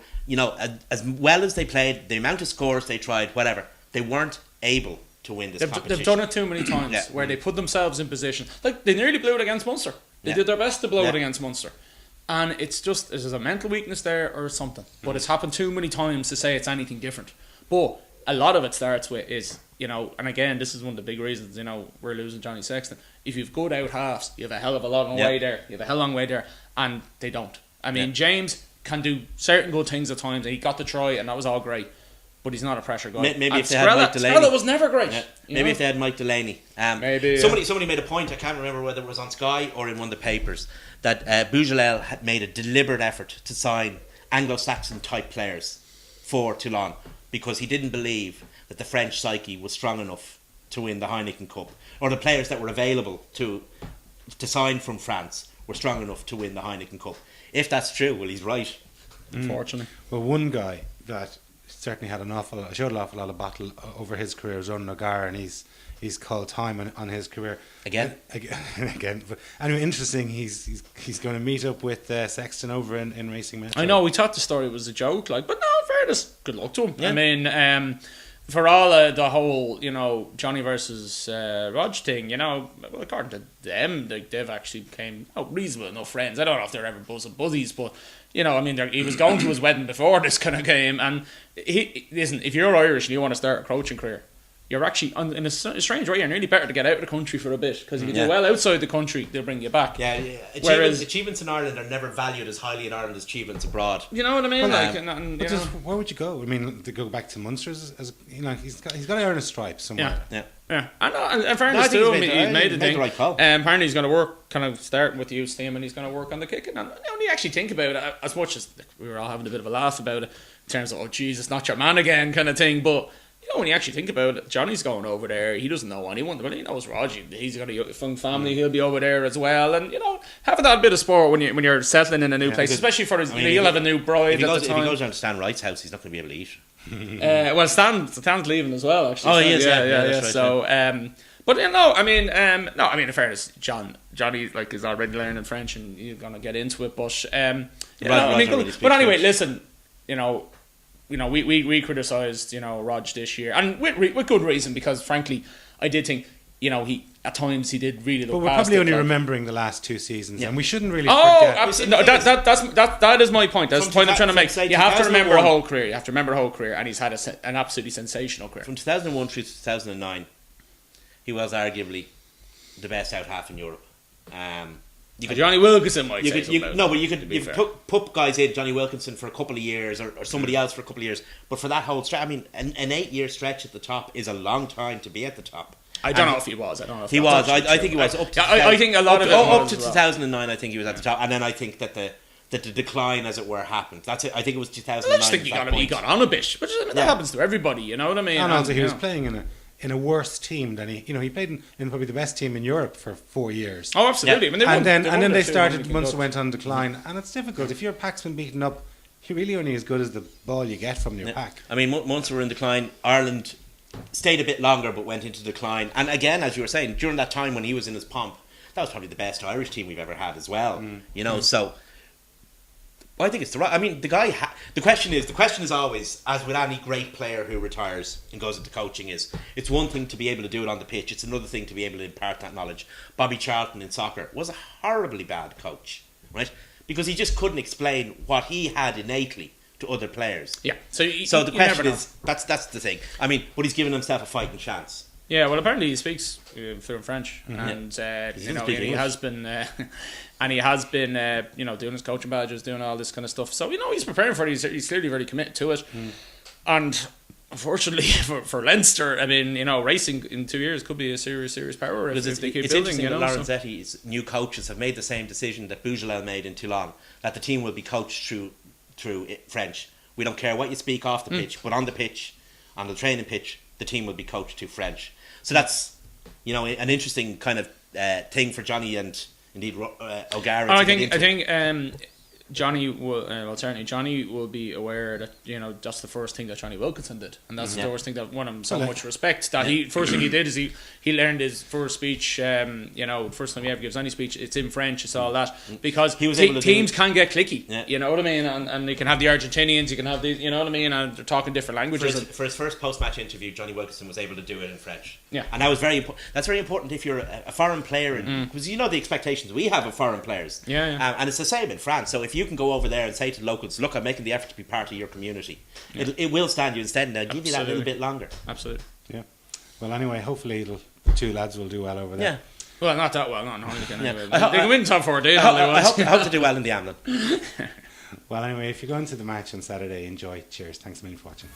as well as they played, the amount of scores they tried, whatever, they weren't able to win this competition. They've done it too many times where they put themselves in position. Like, they nearly blew it against Munster. They did their best to blow it against Munster. And it's just, there's a mental weakness there or something. But it's happened too many times to say it's anything different. But a lot of it starts with is, and again, this is one of the big reasons, we're losing Johnny Sexton. If you've good out halves, you have a hell of a long way there. You have a hell of a long way there. And they don't. I mean, James can do certain good things at times. And he got the try, and that was all great. But he's not a pressure guy. Maybe if they had Mike Delaney. Strella was never great. Yeah. Maybe if they had Mike Delaney. Maybe. Somebody made a point, I can't remember whether it was on Sky or in one of the papers, that Boujalel had made a deliberate effort to sign Anglo-Saxon type players for Toulon because he didn't believe that the French psyche was strong enough to win the Heineken Cup, or the players that were available to sign from France were strong enough to win the Heineken Cup. If that's true, well, he's right. Unfortunately. Well, one guy that certainly had showed an awful lot of battle over his career is Ronan O'Gara, and he's called time on his career again. But anyway, interesting. He's going to meet up with Sexton over in Racing Metro. I know we thought the story was a joke, but no, in fairness, good luck to him. Yeah. I mean, for all the whole Johnny versus Rog thing, well, according to them, they've actually became reasonable enough friends. I don't know if they're ever buzzies, but he was going to his wedding before this kind of game, and listen, if you're Irish and you want to start a coaching career, you're actually in a strange way. You're nearly better to get out of the country for a bit, because if you do well outside the country, they'll bring you back. Yeah. Achievements in Ireland are never valued as highly in Ireland as achievements abroad. You know what I mean? Well, where would you go? I mean, to go back to Munster, as he's got to earn a stripe somewhere. Yeah. And in fairness to him, he's made the thing. The right call. Apparently, he's going to work, kind of starting with the youth team, and he's going to work on the kicking. And when you actually think about it, as much as we were all having a bit of a laugh about it, in terms of, Jesus, not your man again kind of thing, but when you actually think about it, Johnny's going over there. He doesn't know anyone, but he knows Roger. He's got a young family. He'll be over there as well. And having that bit of sport when you're settling in a new place, especially for his, he'll have a new bride at the time. If he goes down to Stan Wright's house, he's not going to be able to eat. Well, Stan's leaving as well. Actually, he is. Yeah. Right, so, but I mean, in fairness, Johnny is already learning French and he's going to get into it. But anyway, listen. we criticised, Rog this year, and with good reason, because frankly, I did think, he at times he did really look But we're past probably it, only like- remembering the last 2 seasons, and we shouldn't really Oh, forget. absolutely. No, that is my point. That's the point I'm trying to make. Say You have to remember a 2001. whole career. You have to remember a whole career, and he's had an absolutely sensational career. From 2001 through 2009, he was arguably the best out half in Europe. Johnny Wilkinson might say something about but it, to be fair. put guys in, Johnny Wilkinson for a couple of years, or somebody else for a couple of years. But for that whole stretch, I mean, an 8-year stretch at the top is a long time to be at the top. I don't know if he was. I don't know if He that's was. actually I think he true. was up to. I think a lot of it up was to as well. 2009. I think he was at the top, and then I think that the decline, as it were, happened. That's it. I think it was 2009. I just think he got on a bit, but that happens to everybody. You know what I mean? And also, he was you know. playing in a worse team than he played in probably the best team in Europe for 4 years. Oh, absolutely. Yeah. I mean, And then they won the two, started, won the Munster cup. went on decline, and it's difficult. If your pack's been beaten up, you're really only as good as the ball you get from your pack. I mean, Munster were in decline. Ireland stayed a bit longer, but went into decline. And again, as you were saying, during that time when he was in his pomp, that was probably the best Irish team we've ever had as well. So I think it's the right. I mean, the guy. The question is always, as with any great player who retires and goes into coaching, it's one thing to be able to do it on the pitch. It's another thing to be able to impart that knowledge. Bobby Charlton in soccer was a horribly bad coach, right? Because he just couldn't explain what he had innately to other players. Yeah. So the you question never know. is, that's the thing. I mean, but he's given himself a fighting chance. Yeah, well, apparently he speaks fluent French, and doesn't speak he English. has been, doing his coaching badges, doing all this kind of stuff. So he's preparing for it. He's clearly very committed to it, and unfortunately for Leinster, I mean, racing in 2 years could be a serious power Because if they keep it's building. interesting that So. Lorenzetti's new coaches have made the same decision that Bougelel made in Toulon, that the team will be coached through French. We don't care what you speak off the pitch, but on the pitch, on the training pitch, the team will be coached to French. So that's an interesting kind of thing for Johnny and indeed O'Gara. I to get think into. Johnny will certainly Johnny will be aware that that's the first thing that Johnny Wilkinson did, and that's the first thing that won him so much respect. That first thing he did is he learned his first speech. First time he ever gives any speech, it's in French. It's all that because He was able to teams do- can get clicky. Yeah. You know what I mean, and you can have the Argentinians, you can have these. You know what I mean, and they're talking different languages. For his first post-match interview, Johnny Wilkinson was able to do it in French. Yeah. And that was very important. That's very important if you're a foreign player, because the expectations we have of foreign players. Yeah. And it's the same in France. So if you can go over there and say to locals, "Look, I'm making the effort to be part of your community," it will stand you instead, and they'll give you that little Absolutely. bit longer. Absolutely. Yeah. Well, anyway, hopefully the two lads will do well over there. Yeah. Well, not that well. No, they can. Yeah. They can win top 4 days. I hope to do well in the Amlin. Well, anyway, if you're going to the match on Saturday, enjoy. Cheers. Thanks a million for watching.